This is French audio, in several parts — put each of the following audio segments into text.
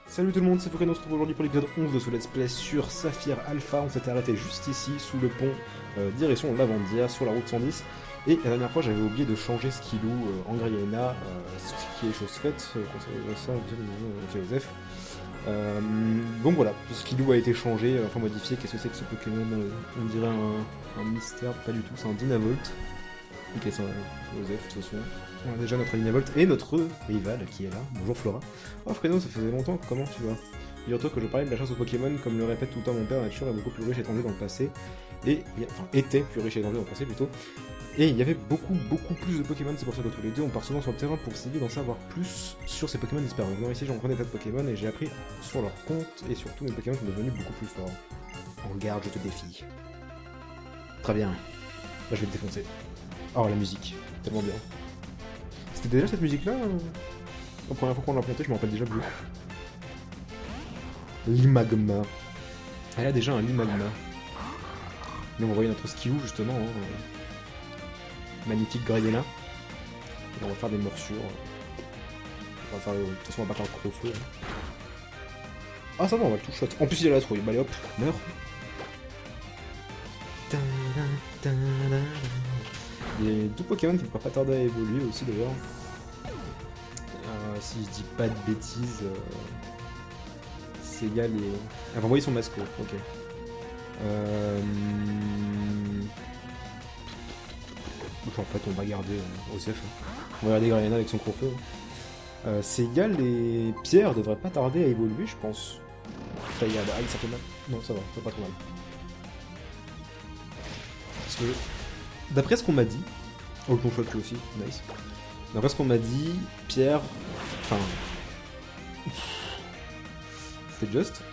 Salut tout le monde, c'est Foucault, on se retrouve aujourd'hui pour l'épisode 11 de ce let's play sur Saphir Alpha. On s'était arrêté juste ici, sous le pont, direction Lavandia, sur la route 110. Et la dernière fois, j'avais oublié de changer Skillou en Gryena, ce qui est chose faite, ça, Joseph. Donc voilà, Skillou a été changé, enfin modifié. Qu'est-ce que c'est que ce Pokémon? On dirait un mystère, pas du tout, c'est un Dynavolt. Ok, c'est un Joseph, de toute façon. On a déjà notre Dynavolt et notre rival qui est là. Bonjour Flora. Oh Fredo, ça faisait longtemps, comment tu vas? Figure-toi que je parlais de la chasse aux Pokémon, comme le répète tout le temps mon père, la nature est beaucoup plus riche et étendue dans le passé. Enfin, était plus riche et étendue dans le passé plutôt. Et il y avait beaucoup plus de Pokémon, c'est pour ça que tous les deux on part souvent sur le terrain pour essayer d'en savoir plus sur ces Pokémon disparus. Moi ici j'en prends des tas de Pokémon et j'ai appris sur leur compte et surtout mes Pokémon sont devenus beaucoup plus forts. En garde, je te défie. Très bien. Là je vais te défoncer. Oh la musique, tellement bien. C'était déjà cette musique là la première fois qu'on l'a planté, je me rappelle déjà plus. Limagma. Elle a déjà un Limagma. Nous on va envoyer notre Skillou justement. Magnifique Gryena. Et on va faire des morsures. On va faire. De toute façon on va pas faire le gros feu. Ah ça va, on va tout shot. En plus il a la trouille. Bah allez hop, meurs. Il y a deux Pokémon qui ne pourraient pas tarder à évoluer aussi d'ailleurs. Si je dis pas de bêtises, Sega les... Elle va envoyer son masco, ok. En fait on va garder Osef. On va garder Gryena avec son court feu. Sega les pierres devraient pas tarder à évoluer je pense. Aïe ça fait mal. Non ça va, ça fait pas trop mal. Parce que d'après ce qu'on m'a dit, oh le shot lui aussi, nice. D'après ce qu'on m'a dit, Pierre, enfin, c'est juste,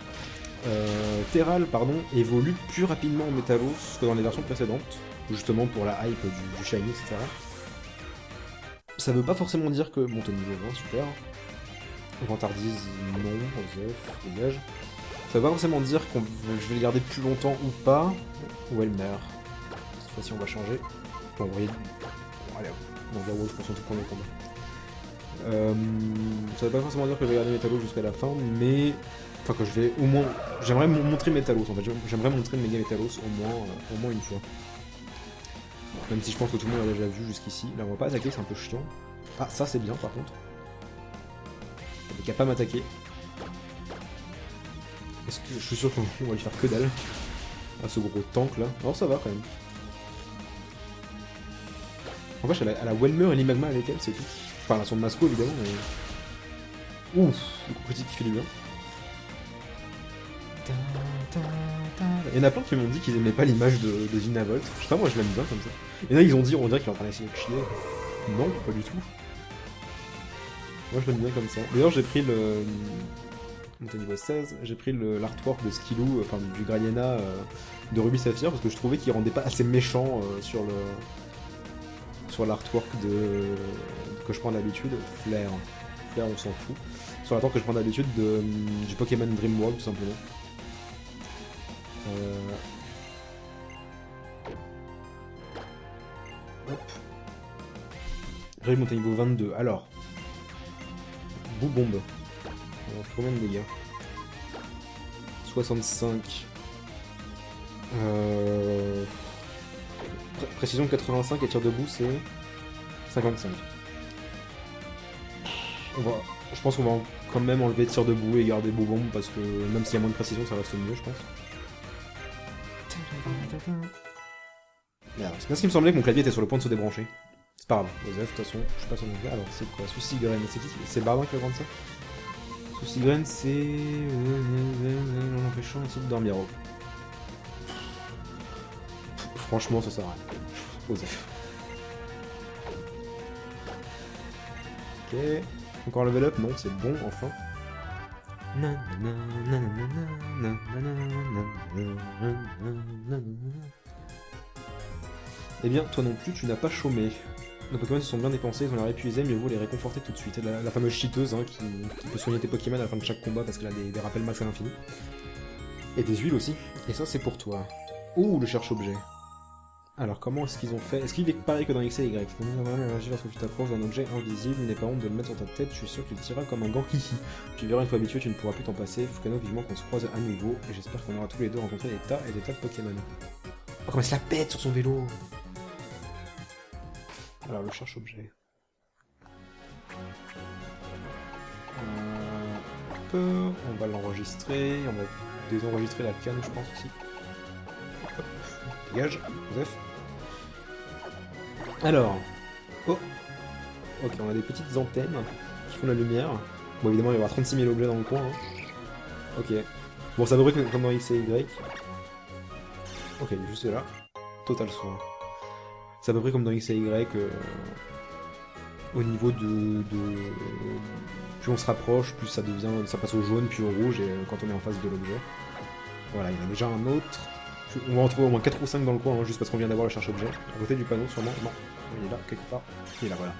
Terral, pardon, évolue plus rapidement en Métalos que dans les versions précédentes, justement pour la hype du Shiny, etc. Ça veut pas forcément dire que, bon t'es niveau 20, super, Vantardise, non, Joseph, dégage. Ça veut pas forcément dire que je vais le garder plus longtemps ou pas, ou elle meurt. Cette fois-ci on va changer, on va envoyer... Bon, allez hop. Non, Garou, je pense qu'on tout premier combat. Ça veut pas forcément dire que je vais garder Métalos jusqu'à la fin, mais... Enfin que je vais au moins... J'aimerais montrer Métalos en fait, j'aimerais montrer Méga Métalos au moins une fois. Même si je pense que tout le monde l'a déjà vu jusqu'ici. Là on va pas attaquer, c'est un peu chiant. Ah ça c'est bien par contre. Il est capable pas m'attaquer. Est-ce que je suis sûr qu'on va lui faire que dalle à ce gros tank là. Alors ça va quand même. En fait, elle a Welmer et Limagma avec elle, c'est tout. Enfin, elle a son masco évidemment, mais. Ouf, le coup critique qui fait du bien. Il y en a plein qui m'ont dit qu'ils aimaient pas l'image de Dynavolt. Je sais pas, moi je l'aime bien comme ça. Et là, ils ont dit, on dirait qu'il est en train d'essayer de chier. Non, pas du tout. Moi je l'aime bien comme ça. D'ailleurs, j'ai pris le. On est au niveau 16, j'ai pris l'artwork de Skillou, enfin du Gryena de Ruby Saphir, parce que je trouvais qu'il rendait pas assez méchant sur l'artwork que je prends d'habitude, Flair on s'en fout, sur l'artwork que je prends d'habitude du Pokémon Dream World tout simplement. Hop. J'ai monté niveau 22, alors. Boubombe. On fait combien de dégâts? 65. Précision 85 et tir debout c'est 55. Je pense qu'on va quand même enlever tir debout et garder Boubombe parce que même s'il y a moins de précision ça reste mieux je pense. Merde, c'est bien ce qui me semblait que mon clavier était sur le point de se débrancher. C'est pas grave, Joseph, de toute façon, je suis pas sur mon gars. Alors c'est quoi? Souci Graine, c'est qui? C'est Bardin qui va prendre ça? Souci Graine c'est... l'empêchant ici de dormir. Franchement ça sert à rien. Joseph. Ok. Encore level up? Non, c'est bon, enfin. Eh bien, toi non plus, tu n'as pas chômé. Nos Pokémon se sont bien dépensés, ils ont l'air épuisés, mieux vaut les réconforter tout de suite. La fameuse cheateuse hein, qui peut soigner tes Pokémon à la fin de chaque combat parce qu'elle a des rappels max à l'infini. Et des huiles aussi. Et ça, c'est pour toi. Ouh, le cherche-objet. Alors, comment est-ce qu'ils ont fait? Est-ce qu'il est pareil que dans X et Y? Réagir lorsque tu t'approches d'un objet invisible, n'est pas honte de le mettre sur ta tête, je suis sûr que tu le tireras comme un gant hihi. Tu verras une fois habitué, tu ne pourras plus t'en passer. Fukano, vivement qu'on se croise à nouveau, et j'espère qu'on aura tous les deux rencontré des tas et des tas de Pokémon. Oh, comment elle se la pète sur son vélo! Alors, le cherche-objet. On va l'enregistrer, on va désenregistrer la canne, je pense aussi. Hop, dégage, Joseph. Alors, oh, ok, on a des petites antennes qui font la lumière. Bon, évidemment, il y aura 36 000 objets dans le coin. Hein. Ok. Bon, ça devrait être comme dans X et Y. Ok, juste là. Total soin. C'est à peu près comme dans X et Y. Au niveau de... Plus on se rapproche, plus ça devient, ça passe au jaune, puis au rouge, et quand on est en face de l'objet. Voilà, il y en a déjà un autre. On va en trouver au moins 4 ou 5 dans le coin, hein, juste parce qu'on vient d'avoir le cherche-objet. À côté du panneau, sûrement. Non, il est là, quelque part. Il est là, voilà.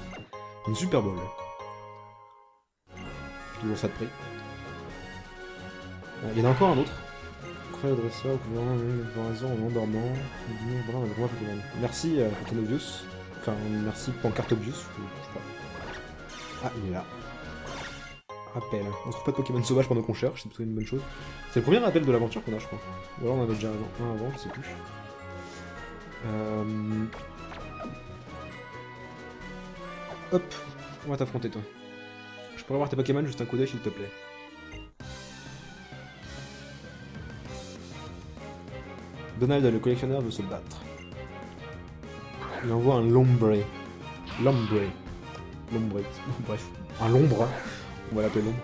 Une Super Bowl. Toujours ça de prix. Il y en a encore un autre. Croix adresseur, au gouvernement, raison en endormant. Merci, Pokémobius. Enfin, merci, Pancartobius. Je sais pas. Ah, il est là. Rappel. On trouve pas de Pokémon sauvage pendant qu'on cherche, c'est plutôt une bonne chose. C'est le premier rappel de l'aventure qu'on a, je crois. Ou alors on en avait déjà un avant, je sais plus. Hop, on va t'affronter toi. Je pourrais avoir tes Pokémon, juste un coup d'œil s'il te plaît. Donald, le collectionneur, veut se battre. Il envoie un Lombre. Lombre. Bref, un Lombre. On va l'appeler Lombre.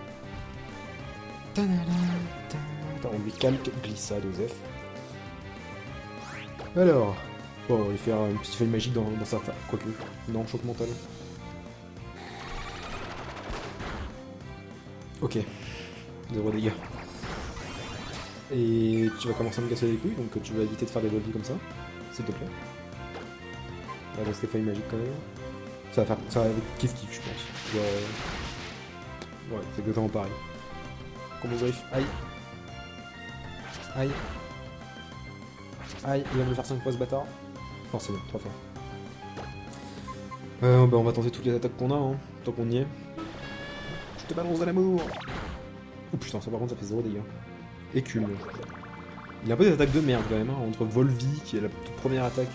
On lui calque glissade, Joseph. Alors, bon, on va lui faire une petite feuille magique dans sa face. Quoique, non, choc mental. Ok, 0 dégâts. Et tu vas commencer à me casser les couilles, donc tu vas éviter de faire des volets comme ça, s'il te plaît. On va rester feuille magique quand même. Ça va kiff-kiff, je pense. Genre, ouais, c'est exactement pareil. Combo drift, aïe. Aïe. Aïe, il va me faire 5 fois ce bâtard. Non, c'est bon, 3 fois. Bah on va tenter toutes les attaques qu'on a, hein, tant qu'on y est. Je te balance de l'amour. Oh putain, ça par contre ça fait 0 dégâts. Écume. Il y a un peu des attaques de merde quand même, hein, entre Volvi, qui est la toute première attaque,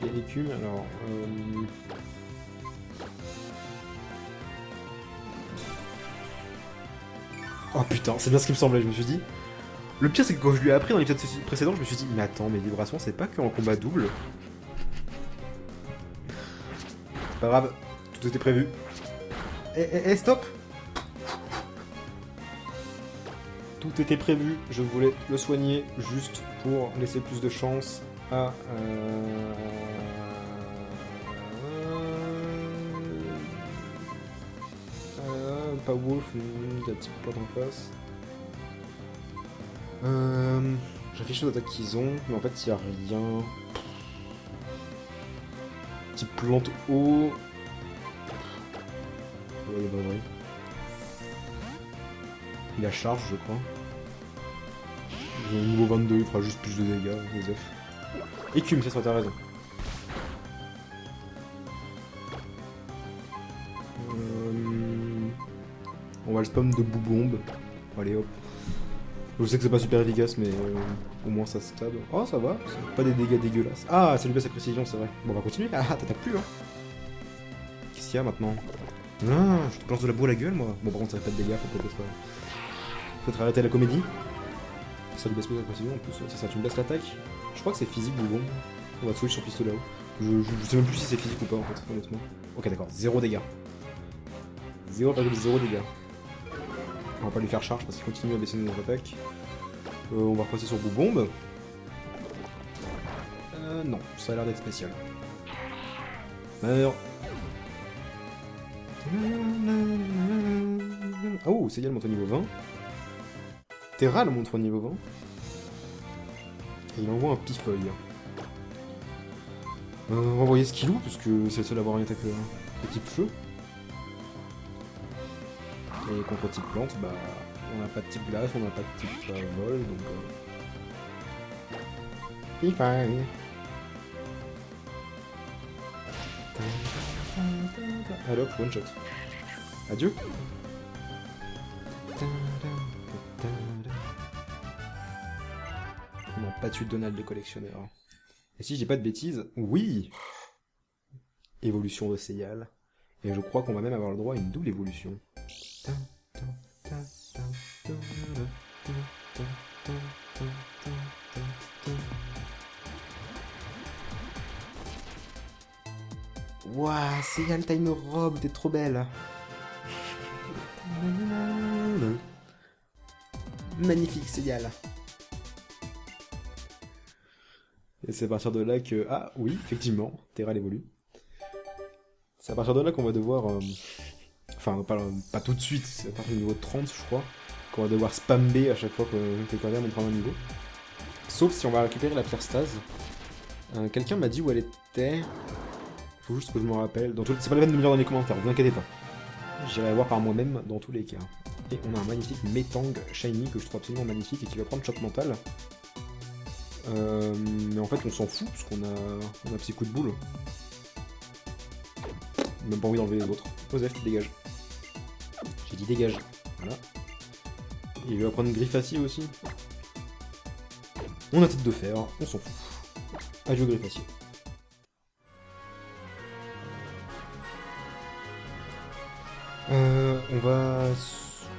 et Écume, alors... Oh putain, c'est bien ce qui me semblait, je me suis dit. Le pire c'est que quand je lui ai appris dans l'épisode précédent, je me suis dit, mais attends, mes vibrations c'est pas qu'en combat double. C'est pas grave, tout était prévu. Eh, stop! Tout était prévu, je voulais le soigner juste pour laisser plus de chance à... pas Wolf, la petite plante en face. J'affiche les attaques qu'ils ont, mais en fait il n'y a rien. Petite plante haut. Ouais, bah ouais. Il a charge, je crois. Niveau 22, il fera juste plus de dégâts, Joseph. Écume, c'est ça, t'as raison. On va le spam de boubombe. Allez hop. Je sais que c'est pas super efficace, mais au moins ça stable. Oh, ça va, c'est pas des dégâts dégueulasses. Ah, ça lui baisse sa précision, c'est vrai. Bon, on va continuer. Ah, t'attaques plus, hein. Qu'est-ce qu'il y a maintenant? Ah, je te lance de la boue à la gueule, moi. Bon, par contre, ça fait pas de dégâts, faut peut-être arrêter la comédie. Ça lui baisse pas sa précision en plus. C'est ça, tu me baisses l'attaque. Je crois que c'est physique, boubombe. On va switch sur pistolet. Je sais même plus si c'est physique ou pas, en fait, honnêtement. Ok, d'accord, 0 dégâts. 0,0 dégâts. On va pas lui faire charge parce qu'il continue à baisser nos attaques. On va repasser sur Boubombe. Non, ça a l'air d'être spécial. Alors. Oh, Célial monte au niveau 20. Terral monte au niveau 20. Et il envoie un pifeuille. On va envoyer Skilou, parce que c'est le seul à avoir une attaque de type feu. Et contre type plante, bah, on n'a pas de type glace, on n'a pas de type vol, donc... Pifeuille. Allez hop, one shot. Adieu. Non, pas tu Donald les collectionneurs. Et si j'ai pas de bêtises, oui. Évolution de Seyal. Et je crois qu'on va même avoir le droit à une double évolution. Waouh, Seyal, t'as une robe, t'es trop belle. Magnifique, Seyal. Et c'est à partir de là que... Ah oui, effectivement, Terra évolue. C'est à partir de là qu'on va devoir... Enfin, pas tout de suite, c'est à partir du niveau 30, je crois, qu'on va devoir spammer à chaque fois que quelqu'un montre un niveau. Sauf si on va récupérer la pierre stase. Quelqu'un m'a dit où elle était. Faut juste que je me rappelle. C'est pas la peine de me dire dans les commentaires, vous inquiétez pas. J'irai la voir par moi-même dans tous les cas. Et on a un magnifique Metang Shiny que je trouve absolument magnifique et qui va prendre choc mental. Mais en fait on s'en fout parce qu'on a un petit coup de boule. Même pas envie d'enlever les autres. Osef, dégage. J'ai dit dégage. Voilà. Et il va prendre Griffacier aussi. On a tête de fer, on s'en fout. Adieu Griffacier. On va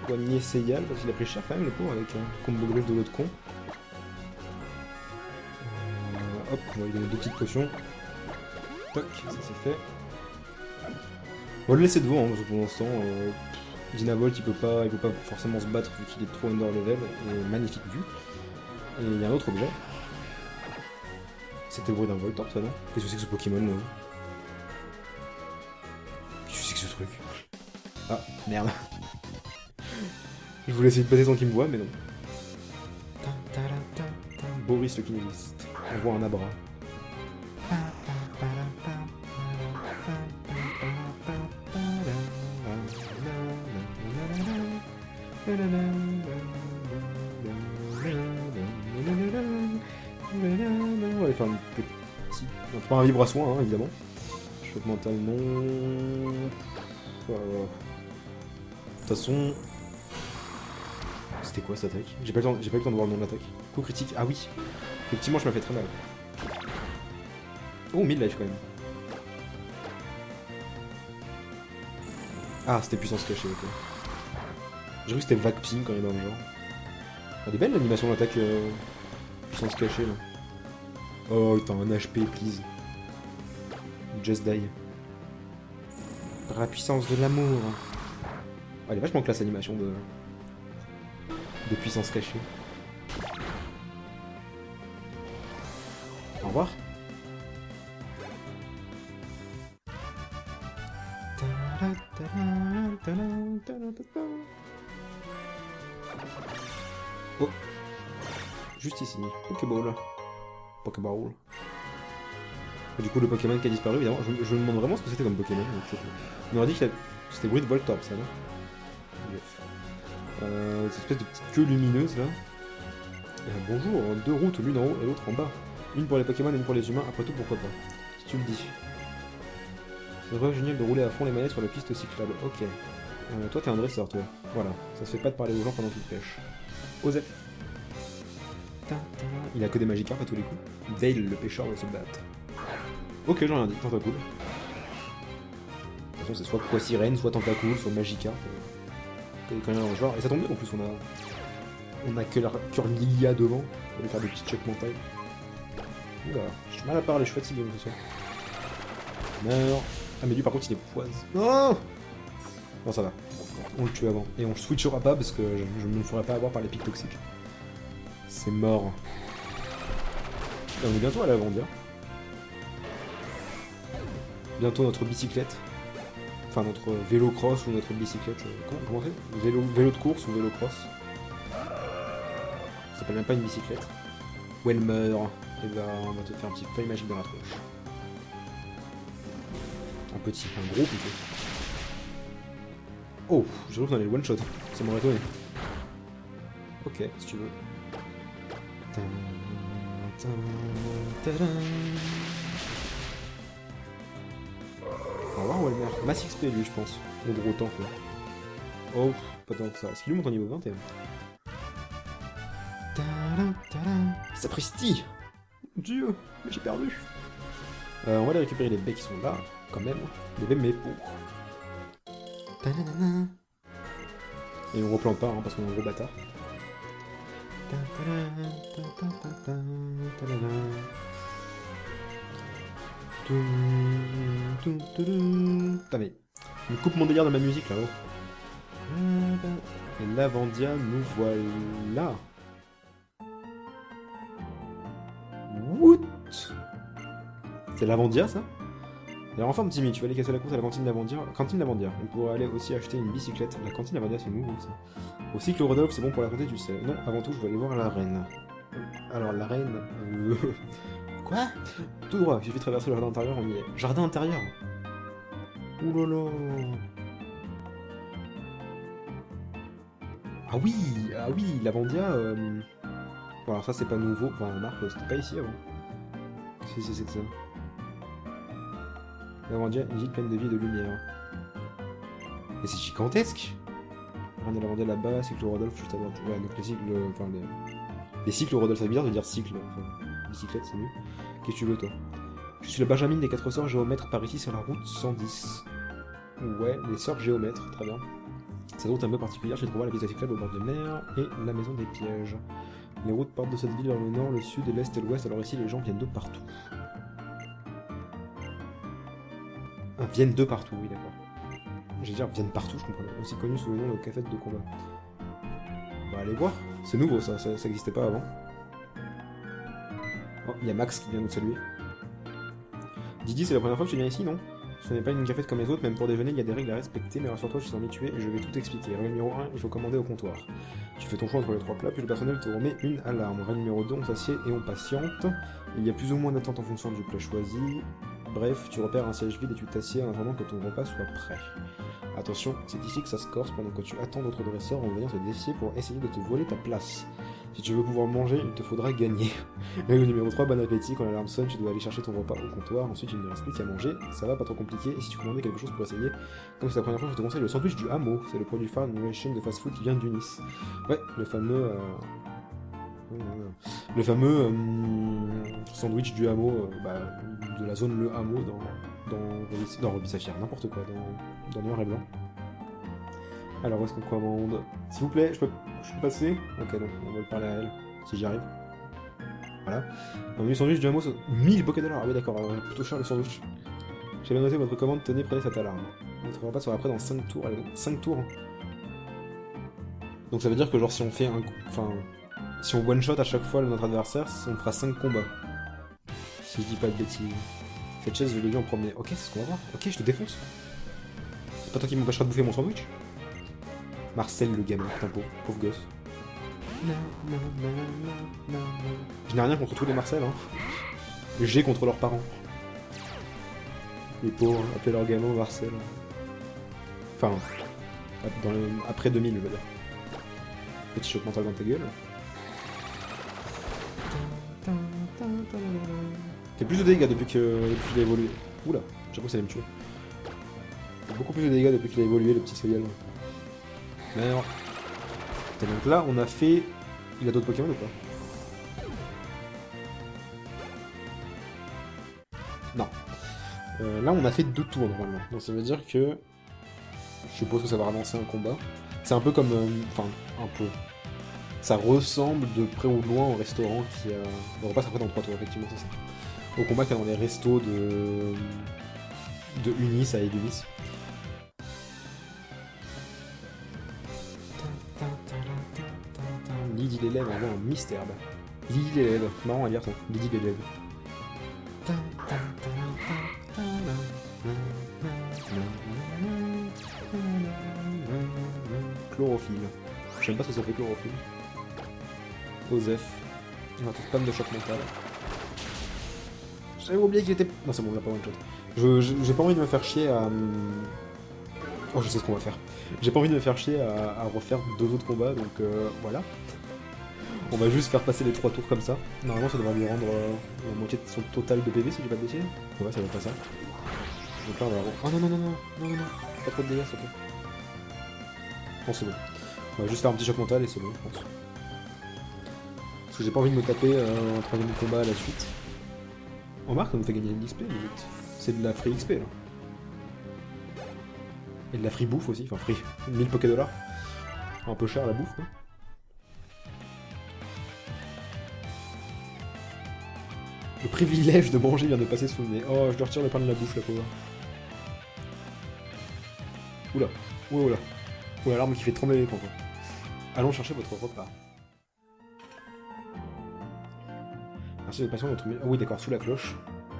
soigner Seyal parce qu'il a pris cher quand même le pauvre avec un combo griffe de l'autre con. Hop, on va lui donner 2 petites potions. Toc, ça c'est fait. On va le laisser devant, hein, parce que pour l'instant, Dynavolt il peut pas forcément se battre vu qu'il est trop under level, et magnifique vue. Et il y a un autre objet. C'était le bruit d'un Voltorb ça non? Qu'est-ce que c'est que ce Pokémon là? Qu'est-ce que c'est que ce truc? Ah, merde. Je voulais essayer de passer sans qu'il me voie, mais non. Boris le kinéliste. On voit un Abra. On va aller faire une petite... On prend un vibre à soin, hein, évidemment. Choc mental, non... Voilà. De toute façon... C'était quoi cette attaque? J'ai pas eu le temps de voir le nom de l'attaque. Coup critique, ah oui. Effectivement, je me fais très mal. Oh, 1000 life quand même. Ah, c'était puissance cachée, ok. J'ai cru que c'était Vacping quand il est dans le genre. Elle est belle l'animation d'attaque puissance cachée là. Oh, t'as un HP, please. Just die. Par la puissance de l'amour. Ah, elle est vachement classe l'animation de puissance cachée. Au revoir. Oh. Juste ici. Pokéball. Pokéball. Et du coup, le Pokémon qui a disparu, évidemment. Je me demande vraiment ce que c'était comme Pokémon. On aurait dit que c'était bruit de Voltorb, ça, non? Cette espèce de petite queue lumineuse, là. Bonjour, 2 routes, l'une en haut et l'autre en bas. Une pour les Pokémon et une pour les humains, après tout, pourquoi pas. Si tu le dis. C'est vraiment génial de rouler à fond les manettes sur la piste cyclable. Ok. Toi, t'es un dresseur, toi. Voilà. Ça se fait pas de parler aux gens pendant qu'ils pêchent. Osef. Il a que des Magikarp à tous les coups. Veil, le pêcheur, va se battre. Ok, j'en ai rien dit. Tentacool. De toute façon, c'est soit Quasirène, soit Tentacool, soit Magikarp. Quand même dans le genre. Et ça tombe bien, en plus, on a que leur Lilia devant. On va aller faire des petits checks mentales. Oula, j'ai mal à parler, je suis fatigué ce soir. Meurs. Ah mais lui par contre il est poise. Non. Non ça va. On le tue avant. Et on le switchera pas parce que je ne me ferai pas avoir par les pics toxiques. C'est mort. Et on est bientôt à l'Avandia. Bientôt notre bicyclette. Enfin notre vélo cross ou notre bicyclette. Comment c'est? Vélo de course ou vélo cross. Ça s'appelle même pas une bicyclette. Ou elle meurt. Et ben on va te faire un petit feuille magique dans la tronche. Un gros plutôt. Oh, j'ai cru qu'on allait le one shot. Ça m'aurait étonné. Ok, si tu veux. On va voir Walmer. Mass XP lui, je pense. Au gros temps, quoi. Oh, pas tant que ça. Est-ce qu'il lui monte au niveau 21? Sapristi! Dieu, mais j'ai perdu! On va aller récupérer les baies qui sont là, quand même. Les baies mais pour. Et on replante pas, hein, parce qu'on est un gros bâtard. Putain mais... Il me coupe mon délire de ma musique là-haut. Et Lavandia, nous voilà. What? C'est Lavandia ça? Alors enfin petit mi, tu vas aller casser la course à la cantine Lavandia. On pourrait aller aussi acheter une bicyclette. La cantine Lavandia c'est nouveau ça. Au cycle Rodolphe c'est bon pour la santé tu sais. Non, avant tout je vais aller voir la reine. Alors la reine... Quoi? Tout droit, il suffit de traverser le jardin intérieur, on y est. Jardin intérieur? Oulala. Ah oui, Lavandia... Bon alors ça c'est pas nouveau, enfin remarque, c'était pas ici avant. Si c'est ça. Lavandia, une ville pleine de vie et de lumière. Mais c'est gigantesque! On a Lavandia là-bas, cycle Rodolphe juste à droite. Ouais, donc les cycles... Enfin les cycles Rodolphe, c'est bizarre de dire cycle. Enfin, bicyclette c'est mieux. Qu'est-ce que tu veux toi? Je suis le Benjamin des 4 sorts géomètres par ici sur la route 110. Ouais, les sorts géomètres, très bien. Cette route un peu particulière, je trouve la piste cyclable au bord de mer et la maison des pièges. Les routes partent de cette ville vers le nord, le sud, l'est et l'ouest, alors ici les gens viennent de partout. Ah, viennent de partout, oui d'accord. J'allais dire viennent partout, je comprends. Aussi connu sous le nom de cafette de combat. On va aller voir. C'est nouveau ça n'existait pas avant. Oh, il y a Max qui vient nous saluer. Didi, c'est la première fois que tu viens ici, non? Ce n'est pas une cafette comme les autres, même pour déjeuner, il y a des règles à respecter, mais rassure-toi, je suis habitué et je vais tout expliquer. Règle numéro 1, il faut commander au comptoir. Tu fais ton choix entre les 3 plats, puis le personnel te remet une alarme. Règle numéro 2, on s'assied et on patiente. Il y a plus ou moins d'attente en fonction du plat choisi. Bref, tu repères un siège vide et tu t'assieds en attendant que ton repas soit prêt. Attention, c'est ici que ça se corse, pendant que tu attends d'autres dresseurs vont venir te défier pour essayer de te voler ta place. Si tu veux pouvoir manger, il te faudra gagner. Règle numéro 3, bon appétit, quand l'alarme sonne, tu dois aller chercher ton repas au comptoir, ensuite il ne reste plus qu'à manger, ça va, pas trop compliqué, et si tu commandais quelque chose pour essayer, comme c'est la première fois, je te conseille le sandwich du hameau, c'est le produit phare d'une nouvelle chaîne de fast-food qui vient du Nice. Ouais, le fameux... sandwich du hameau, de la zone Le Hameau dans Ruby Saphir, n'importe quoi, dans Noir et Blanc. Alors où est-ce qu'on commande? S'il vous plaît, je peux passer? Ok, donc on va le parler à elle, si j'y arrive. Voilà. Un menu sandwich du hameau, 1000 $. Ah oui d'accord, plutôt cher le sandwich. J'ai bien noté votre commande, tenez, prenez cette alarme. Notre repas sera prêt dans 5 tours, allez, 5 tours. Donc ça veut dire que genre si on fait un... Enfin... Si on one-shot à chaque fois notre adversaire, on fera 5 combats. Si je dis pas de bêtises. Cette chaise, je l'ai vu en premier. Ok, c'est ce qu'on va voir. Ok, je te défonce. C'est pas toi qui m'empêchera de bouffer mon sandwich? Marcel le gamin, putain pauvre gosse. Je n'ai rien contre tous les Marcel, hein. J'ai contre leurs parents. Les pauvres, appeler leur gamin Marcel. Enfin, après 2000, je veux dire. Petit choc mental dans ta gueule. Fait plus de dégâts depuis qu'il a évolué. Oula, j'avoue que ça allait me tuer. Fait beaucoup plus de dégâts depuis qu'il a évolué, le petit Célial. Mais alors... Et donc là, on a fait... Il a d'autres Pokémon ou pas? Non. Là, on a fait 2 tours normalement. Donc ça veut dire que... Je suppose que ça va avancer un combat. C'est un peu comme... Enfin, un peu... Ça ressemble de près ou de loin au restaurant qui a... On repasse après dans 3 tours, effectivement, c'est ça. Au combat qu'il y a dans les restos de Unis à Edelis. Lydie l'élève envoie un mystère. Lydie l'élève, marrant à lire ça. Lydie l'élève. Chlorophylle. Je sais même pas ce que ça fait chlorophylle. Osef. On a tout spam de choc mental. J'avais oublié qu'il était... Non c'est bon, on l'a pas one shot. J'ai pas envie de me faire chier à... Oh je sais ce qu'on va faire. J'ai pas envie de me faire chier à refaire 2 autres combats, donc voilà. On va juste faire passer les 3 tours comme ça. Normalement ça devrait lui rendre la moitié de son total de PV si j'ai pas de bêtises. Ouais ça va être pas ça. Donc là, on va avoir... Oh non, non, non, non, non, non, non, pas trop de dégâts, s'il te plaît. Bon, c'est bon. On va juste faire un petit choc mental et c'est bon, je pense. Parce que j'ai pas envie de me taper un troisième combat à la suite. Remarque, ça nous fait gagner de l'XP, limite. C'est de la free XP, là. Et de la free bouffe aussi, enfin free. 1000 $. Un peu cher la bouffe, quoi. Le privilège de manger vient de passer sous le nez. Oh, je dois retirer le pain de la bouffe, la pauvre. Oula, oula, oula. Oula, l'arme qui fait trembler les camps, quoi. Allons chercher votre repas. Merci de votre patience, votre... Ah oui, d'accord, sous la cloche.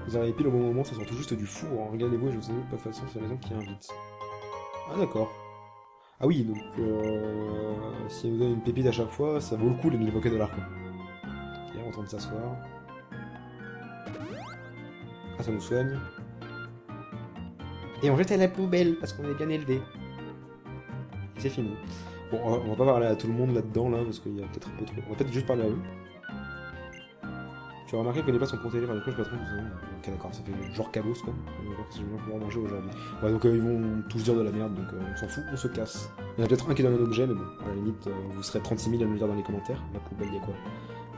Vous arrivez pile au bon moment, ça sort tout juste du four. Regardez-vous et je vous ai pas de façon, c'est la maison qui invite. Ah d'accord. Ah oui, donc si elle vous donne une pépite à chaque fois, ça vaut le coup les 1000 $, quoi. Ok, on tente de s'asseoir. Ah, ça nous soigne. Et on jette à la poubelle, parce qu'on est bien élevé. Et c'est fini. Bon, on va pas parler à tout le monde là-dedans, là, parce qu'il y a peut-être un peu trop... On va peut-être juste parler à eux. Tu as remarqué que les places sont protégées par le cloche patron. Ok, d'accord, ça fait genre calos, quoi. On va voir si les gens pourront manger aujourd'hui. Ouais, donc ils vont tous dire de la merde, donc on s'en fout, on se casse. Il y en a peut-être un qui donne un objet, mais bon, à la limite, vous serez 36 000 à me le dire dans les commentaires. La poubelle, il y a quoi?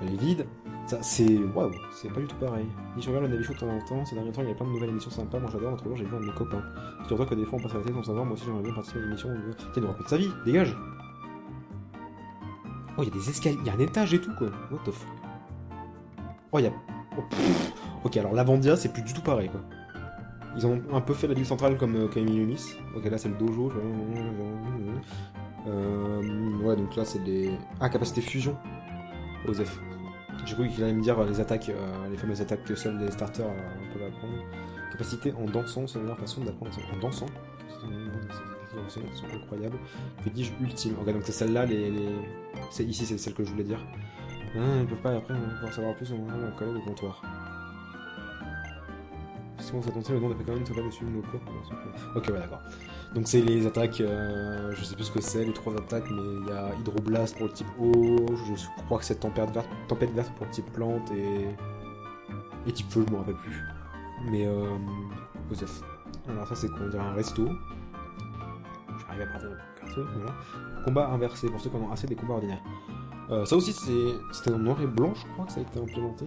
Elle est vide. Ça, c'est... Waouh, c'est pas du tout pareil. Ni je regarde le Navichou de temps en temps, ces derniers temps, il y a plein de nouvelles émissions sympas. Moi j'adore, l'autre jour, j'ai vu un de mes copains. Figure-toi que des fois on passe à la télé sans savoir, moi aussi j'aimerais bien participer à l'émission. Tiens, il nous raconte sa vie, dégage! Oh, il y a des escaliers, il y a un étage et tout, quoi. What the fuck? Oh, il y a... Oh, ok, alors l'Avandia, c'est plus du tout pareil, quoi. Ils ont un peu fait la ville centrale comme Camille Lumis. Ok, là c'est le dojo. Ouais, donc là c'est des... Ah, capacité fusion. Osef. J'ai cru qu'il allait me dire les attaques, les fameuses attaques que seuls les starters peuvent apprendre. Capacité en dansant, c'est la meilleure façon d'apprendre en dansant. C'est incroyable. Que dis-je ultime? Ok, donc c'est celle-là, c'est ici, c'est celle que je voulais dire. Ah, ils peuvent pas, après on va pouvoir savoir plus en moment mon collègue au comptoir. Si on s'attendait, le nom d'après quand même, ne pas dessus nos cours. Ok, ouais, d'accord. Donc c'est les attaques, je sais plus ce que c'est, les 3 attaques, mais il y a Hydroblast pour le type eau, je crois que c'est tempête verte pour le type plante et type feu, je me rappelle plus. Mais Osef. Alors ça c'est quoi? On dirait un resto. J'arrive à partir de carte, voilà. Combat inversé, pour ceux qui en ont assez des combats ordinaires. Ça aussi c'était en noir et blanc, je crois que ça a été implémenté.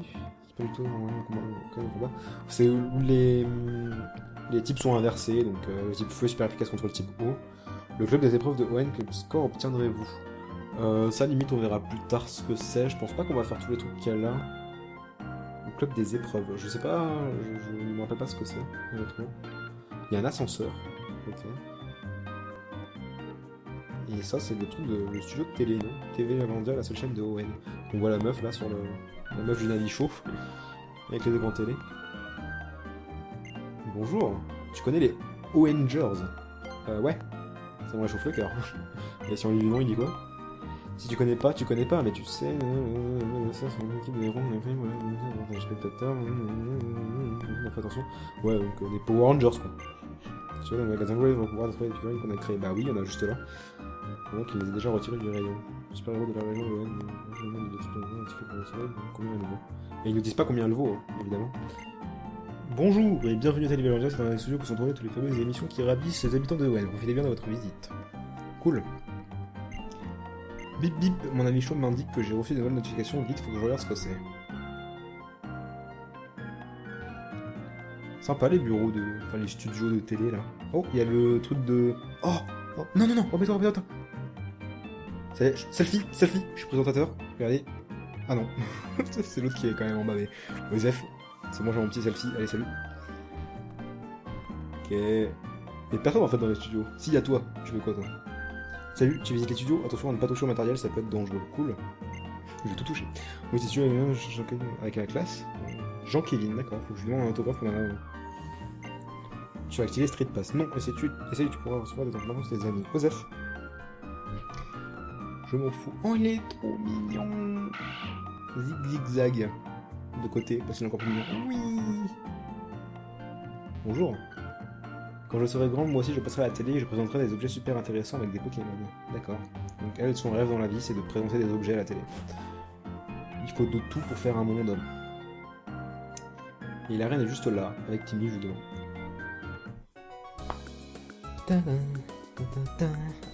C'est pas du tout un combat. C'est où les types sont inversés, donc le type feu est super efficace contre le type eau. Le club des épreuves de ON, quel score obtiendrez-vous? Ça limite on verra plus tard ce que c'est, je pense pas qu'on va faire tous les trucs qu'il y a là. Le club des épreuves, je sais pas, je me rappelle pas ce que c'est, honnêtement. Il y a un ascenseur, ok. Et ça c'est le truc de le studio de télé, non? TV Lavandia, la seule chaîne de ON. On voit la meuf là sur la meuf du Navichou, avec les écrans télé. Bonjour, tu connais les Owengers? Ouais, ça me réchauffe le cœur. Et si on lui dit non, il dit quoi? Si tu connais pas, mais tu sais, ça c'est une équipe de héros, des spectateurs, fais attention. Ouais, donc des Power Rangers quoi. Tu vois, le magasin Wave va pouvoir trouver des figurines qu'on a créées. Bah oui, il y en a juste là. Donc il les a déjà retirés du rayon. Super héros de la région de N, combien il vaut? Et ils nous disent pas combien il vaut, hein, évidemment. Bonjour et bienvenue à Télévision, c'est dans les studios que sont tournées toutes les fameuses émissions qui ravissent les habitants de Well. Profitez bien de votre visite. Cool. Bip bip, mon ami Chaud m'indique que j'ai reçu des nouvelles notifications. Vite, faut que je regarde ce que c'est. Sympa les bureaux de... Enfin les studios de télé là. Oh, il y a le truc de... Oh, non, non, non, remettons. Selfie, je suis présentateur. Regardez. Ah non. C'est l'autre qui est quand même en bas, mais... Osef, c'est moi j'ai mon petit selfie. Allez, salut. Ok. Il y a personne en fait dans les studios. Si, y a toi. Tu veux quoi toi? Salut, tu visites les studios? Attention à ne pas toucher au matériel, ça peut être dangereux. Cool. J'ai tout touché. Oui, c'est sûr, avec la classe. Jean-Kévin, d'accord. Faut que je lui demande un autographe pour la... Tu vas activer Street Pass. Non, essaye, tu pourras recevoir des encouragements de tes amis. Osef. Je m'en fous. Oh, il est trop mignon. Zigzag. De côté, parce qu'il est encore plus mignon. Oui. Bonjour. Quand je serai grande, moi aussi je passerai à la télé et je présenterai des objets super intéressants avec des Pokémon. D'accord. Donc elle, son rêve dans la vie, c'est de présenter des objets à la télé. Il faut de tout pour faire un monde. Et la reine est juste là, avec Timmy justement.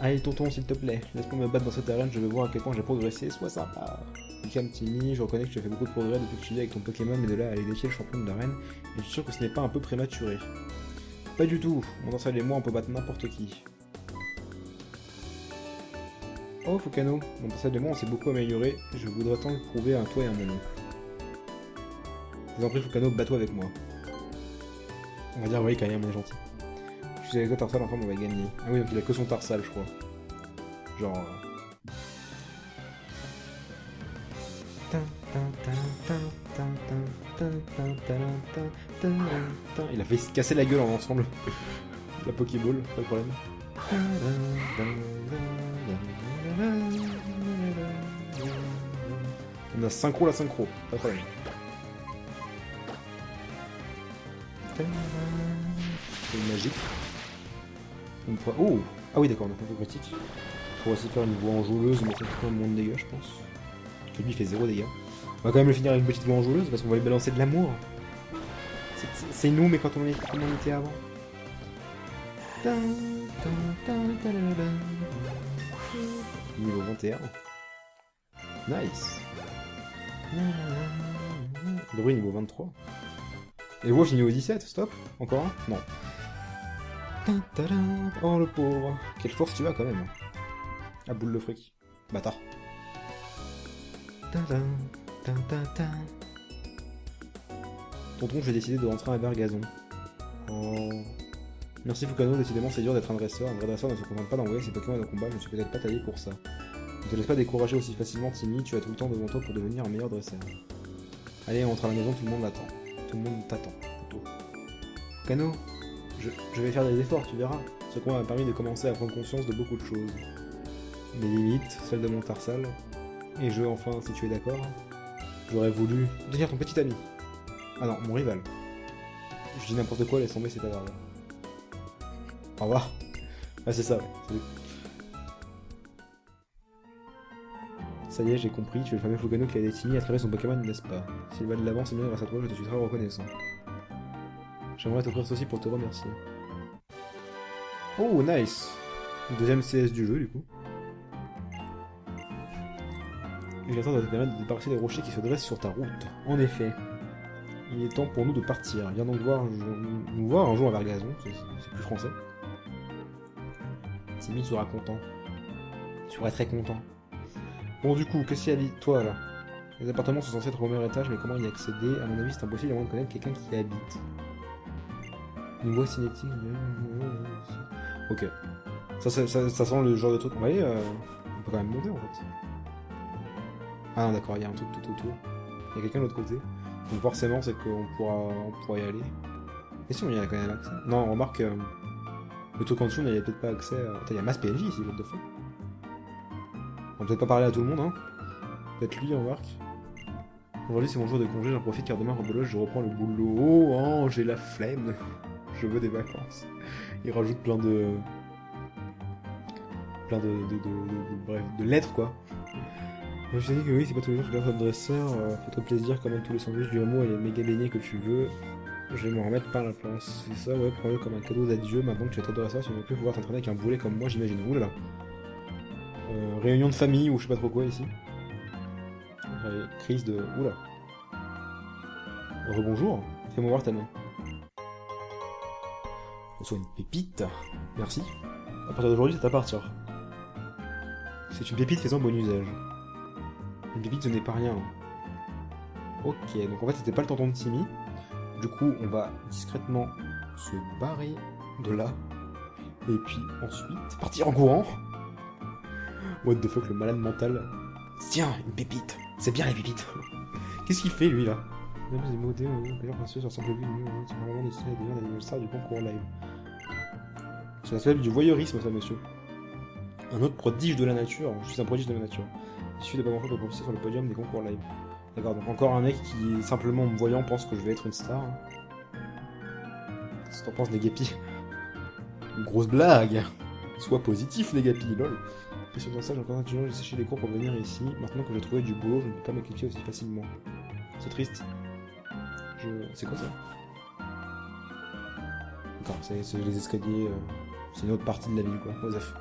Allez tonton s'il te plaît, laisse-moi me battre dans cette arène, je veux voir à quel point j'ai progressé, sois sympa. Calme Timmy, je reconnais que tu as fait beaucoup de progrès depuis que tu vis avec ton Pokémon, mais de là à aller défier le champion de l'arène, et je suis sûr que ce n'est pas un peu prématuré. Pas du tout, mon Dorsal et moi on peut battre n'importe qui. Oh Fukano, mon Dorsal et moi on s'est beaucoup amélioré, je voudrais tant le prouver à toi et à mon oncle. Je vous en prie Fukano, bats-toi avec moi. On va dire oui quand même, on est gentil. Je suis avec toi Tarsal, ensemble on va gagner. Ah oui donc il a que son Tarsal je crois. Genre... Il a fait se casser la gueule en ensemble. La Pokéball, pas de problème. On a synchro la synchro, pas de problème. C'est magique. Oh! Ah oui d'accord, on a fait un peu critique. On pourrait aussi faire une voix enjouleuse, mais ça fait moins de dégâts je pense. Lui il fait 0 dégâts. On va quand même le finir avec une petite voix enjouleuse parce qu'on va lui balancer de l'amour. C'est nous mais quand on était avant. Niveau 21. Nice. Bruit niveau 23. Et Wolf niveau 17, stop. Encore un? Non. Oh le pauvre. Quelle force tu as quand même. Ah boule de fric. Bâtard. Tonton, j'ai décidé de rentrer à Vergazon. Oh. Merci Fukano, décidément c'est dur d'être un dresseur. Un vrai dresseur ne se contente pas d'envoyer ses Pokémon au combat, je ne suis peut-être pas taillé pour ça. Ne te laisse pas décourager aussi facilement Timmy, tu as tout le temps devant toi pour devenir un meilleur dresseur. Allez, on rentre à la maison, tout le monde l'attend. Tout le monde t'attend, plutôt. Fukano, je vais faire des efforts, tu verras. Ce combat m'a permis de commencer à prendre conscience de beaucoup de choses. Mes limites, celles de mon Tarsal. Et enfin, si tu es d'accord, j'aurais voulu devenir ton petit ami. Ah non, mon rival. Je dis n'importe quoi, laisse tomber, c'est pas grave. Au revoir. Ah c'est ça, ouais. Salut. Ça y est, j'ai compris, tu es le fameux Fukano qui a décidé à faire son Pokémon, n'est-ce pas? S'il va de l'avant, c'est mieux grâce à toi, je te suis très reconnaissant. J'aimerais t'offrir ceci pour te remercier. Oh, nice! Deuxième CS du jeu, du coup. L'élévateur doit te permettre de débarrasser les rochers qui se dressent sur ta route. En effet. Il est temps pour nous de partir. Viens donc nous voir un jour à Vergazon, c'est plus français. Timmy sera content. Tu seras très content. Bon du coup, qu'est-ce qu'il y a dit toi là? Les appartements sont censés être au premier étage, mais comment y accéder? À mon avis c'est impossible à moins de connaître quelqu'un qui y habite. Niveau cinétique... Ok. Ça sent le genre de truc... Vous voyez, on peut quand même monter en fait. Ah non d'accord, il y a un truc tout autour. Il y a quelqu'un de l'autre côté. Donc forcément c'est qu'on pourra y aller. Et si on y a quand même accès? Non, remarque... le truc en dessous, on n'y avait peut-être pas accès à... Attends, il y a Mass PNJ ici, what the fuck. On va peut-être pas parler à tout le monde, hein. Peut-être lui, remarque. Aujourd'hui c'est mon jour de congé, j'en profite car demain, rebelote, je reprends le boulot. Oh, j'ai la flemme. Je veux des vacances. Il rajoute plein de... bref, de lettres, quoi. Je t'ai dit que oui, c'est pas tous les jours que je vais faire dresseur. Fais-toi plaisir, quand même tous les sandwichs du hameau et les méga beignets que tu veux. Je vais m'en remettre par la planche. C'est ça, ouais, prends-le comme un cadeau d'adieu. Maintenant que tu es top dresseur, tu ne vas plus pouvoir t'entraîner avec un boulet comme moi, j'imagine. Oulala. Réunion de famille ou je sais pas trop quoi ici. Crise de... Oula. Rebonjour. Fais-moi voir ta main. Reçois une pépite. Merci. À partir d'aujourd'hui, c'est à partir. C'est une pépite, fais-en bon usage. Une pépite, ce n'est pas rien. Ok, donc en fait, c'était pas le tonton de Timmy. Du coup, on va discrètement se barrer de là. Et puis ensuite, partir en courant. What the fuck, le malade mental. Tiens, une pépite. C'est bien les pépites. Qu'est-ce qu'il fait, lui, là? Des mots d'ailleurs précieux sur simple vue, c'est vraiment destiné à devenir l'anniversaire du concours live. Ça s'appelle du voyeurisme, ça, monsieur. Un autre prodige de la nature. Je suis un prodige de la nature. Il suffit de pas grand-chose pour profiter sur le podium des concours live. D'accord, donc encore un mec qui, simplement en me voyant, pense que je vais être une star. Qu'est-ce que t'en penses, les gapis? Une grosse blague. Sois positif, les gapis, lol. Puis sur ça, j'ai encore un étudiant, j'ai séché les cours pour venir ici. Maintenant que j'ai trouvé du boulot, je ne peux pas m'équiper aussi facilement. C'est triste. C'est quoi ça? D'accord, c'est les escaliers C'est une autre partie de la ville, quoi. Osef.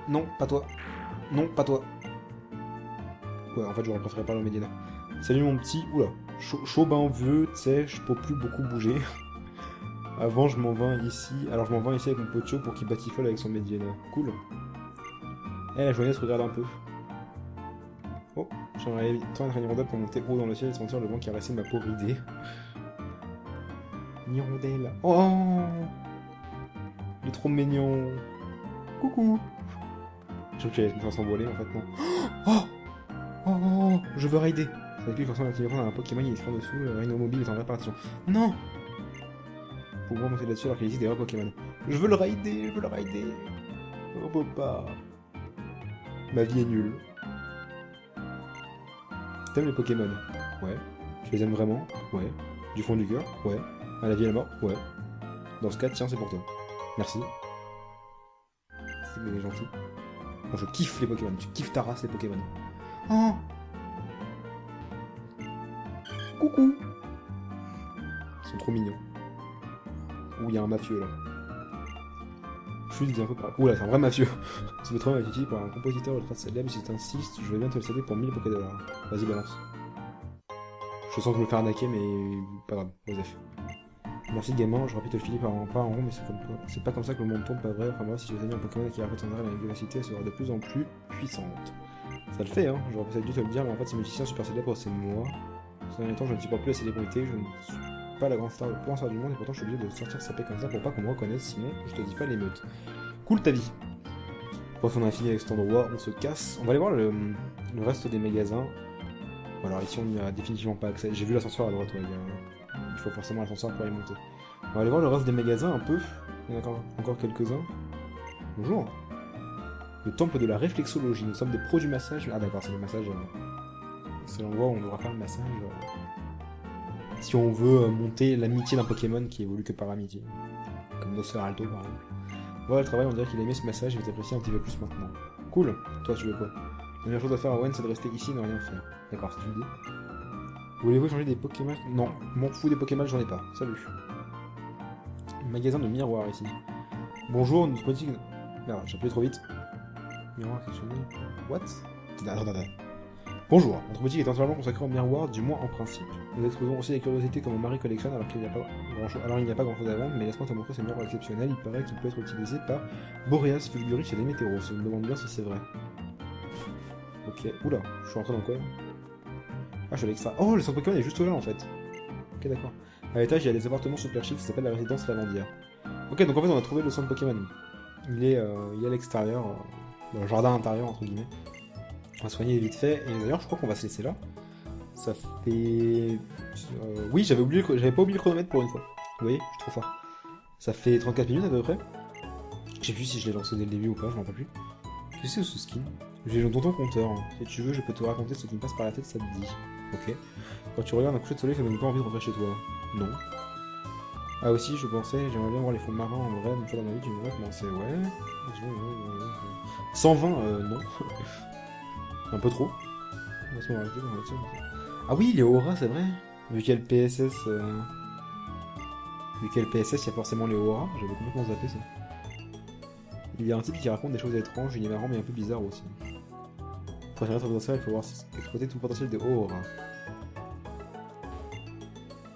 Non, pas toi. Non, pas toi. Ouais, en fait, j'aurais préféré parler au Medina. Salut mon petit. Oula. Chaud bain vieux, tu sais, je peux plus beaucoup bouger. Avant, je m'en vais ici. Alors, je m'en vais ici avec mon pocho pour qu'il batifole avec son Medina. Cool. Eh, la joyeuse, regarde un peu. Oh, j'aimerais tant être une hirondelle pour monter haut dans le ciel et sentir le vent caresser ma pauvre idée. Une hirondelle. Oh, il est trop mignon. Coucou. Je crois que j'allais me faire s'envoler en fait, non. Oh, oh, je veux raider. Ça clique quand on active un Pokémon, il se prend dessous, le Rhino Mobile est en réparation. Non. Pour pouvoir monter là-dessus alors qu'il existe des vrais Pokémon. Je veux le raider, je veux le raider. Oh, papa. Ma vie est nulle. T'aimes les Pokémon? Ouais. Tu les aimes vraiment? Ouais. Du fond du cœur? Ouais. À la vie et à la mort? Ouais. Dans ce cas, tiens, c'est pour toi. Merci. C'est que des gentils. Moi, je kiffe les Pokémon. Tu kiffes ta race, les Pokémon. Oh! Coucou! Ils sont trop mignons. Ouh, il y a un mafieux là. Je suis un peu par... Ouh là, c'est un vrai mafieux. Ce votre homme est utilisé par un compositeur ultra célèbre. Si t'insistes, je vais bien te le céder pour 1000 $. Vas-y, balance. Je sens que je me fais arnaquer, mais pas grave, Joseph. Merci gamin, je rapide te le filer par pas en rond, mais c'est pas comme ça que le monde tourne, pas vrai. Enfin, moi, si je veux un Pokémon qui répète son arrêt, la vivacité, elle sera de plus en plus puissante. Ça le fait, hein, j'aurais peut-être dû te le dire, mais en fait, ce musicien super célèbre, c'est moi. Ces derniers temps, je ne supporte plus la célébrité, je ne suis pas la grande star, le point star du monde, et pourtant, je suis obligé de sortir sa paix comme ça pour pas qu'on me reconnaisse, sinon, je te dis pas l'émeute. Cool ta vie. Quand on a fini avec cet endroit, on se casse. On va aller voir le reste des magasins. Alors ici, on n'y a définitivement pas accès. J'ai vu l'ascenseur à droite, ouais, il faut forcément l'ascenseur pour y monter. On va aller voir le reste des magasins un peu. Il y en a encore quelques-uns. Bonjour. Le temple de la réflexologie. Nous sommes des pros du massage. Ah d'accord, c'est le massage. C'est l'endroit où on devra faire le massage. Si on veut monter l'amitié d'un Pokémon qui évolue que par amitié. Comme Nosferalto par exemple. Voilà le travail, on dirait qu'il a aimé ce massage, il va t'apprécier un petit peu plus maintenant. Cool. Toi, tu veux quoi? La meilleure chose à faire à Owen, c'est de rester ici et ne rien faire. D'accord, si tu le dis. Voulez-vous changer des Pokémon? Non, m'en fous des Pokémon, j'en ai pas. Salut. Magasin de miroirs ici. Bonjour, notre politique... Merde, j'ai appelé trop vite. Miroir fonctionné. What? Attends. Bonjour, notre boutique est entièrement consacrée au miroir, du moins en principe. Nous exposons aussi des curiosités comme Marie Collection alors qu'il n'y a pas grand chose à vendre, mais laisse-moi te montrer ce miroir exceptionnel, il paraît qu'il peut être utilisé par Boreas Fulgurix et Demeteros. Je me demande bien si c'est vrai. Ok, oula, je suis rentré dans quoi? Ah, je suis à l'extra. Oh, le centre Pokémon est juste là en fait. Ok, d'accord. À l'étage, il y a des appartements super chics qui s'appellent la résidence Lavandière. Ok, donc en fait, on a trouvé le centre Pokémon. Il est à l'extérieur, dans le jardin intérieur entre guillemets. On va soigner vite fait, et d'ailleurs je crois qu'on va se laisser là. Ça fait... Oui, j'avais pas oublié le chronomètre pour une fois. Vous voyez, je suis trop fort. Ça fait 34 minutes à peu près. Je sais plus si je l'ai lancé dès le début ou pas, je m'en rappelle plus. Qu'est-ce que c'est ce skin? J'ai le tonton compteur. Si tu veux, je peux te raconter ce qui me passe par la tête, ça te dit. Ok. Quand tu regardes un coucher de soleil, ça donne pas envie de rentrer chez toi. Non. Ah aussi, je pensais, j'aimerais bien voir les fonds marins en vrai, une fois dans ma vie, tu me vois comment c'est, ouais. 120, non. Un peu trop. Ah oui, les auras, c'est vrai. Vu qu'il y a le PSS... Vu qu'il y a le PSS, il y a forcément les auras. J'avais complètement zappé ça. Il y a un type qui raconte des choses étranges, il est marrant mais un peu bizarre aussi. Pour atteindre son potentiel, il faut voir exploiter tout le potentiel des auras.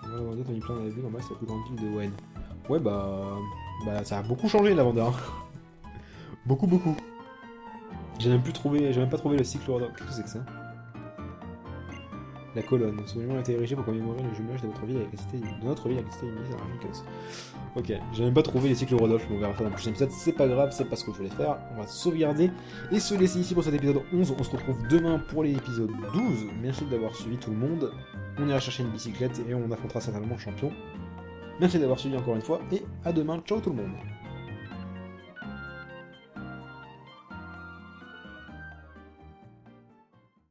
Voilà, on y plein dans la ville, en bas c'est la plus grande ville de Wayne. Ouais bah ça a beaucoup changé Lavanda. beaucoup. J'ai même pas trouvé le cycle Rodor. Qu'est-ce que c'est que ça? La colonne. Ce monument a été érigé pour commémorer le jumelage de votre ville avec la cité de notre ville avec la cité initiale de la région Chaos. Ok, j'ai même pas trouvé les cycles Rodolphe, on verra ça dans le prochain épisode, c'est pas grave, c'est pas ce que je voulais faire, on va sauvegarder et se laisser ici pour cet épisode 11, on se retrouve demain pour l'épisode 12, merci d'avoir suivi tout le monde, on ira chercher une bicyclette et on affrontera certainement le champion. Merci d'avoir suivi encore une fois et à demain, ciao tout le monde.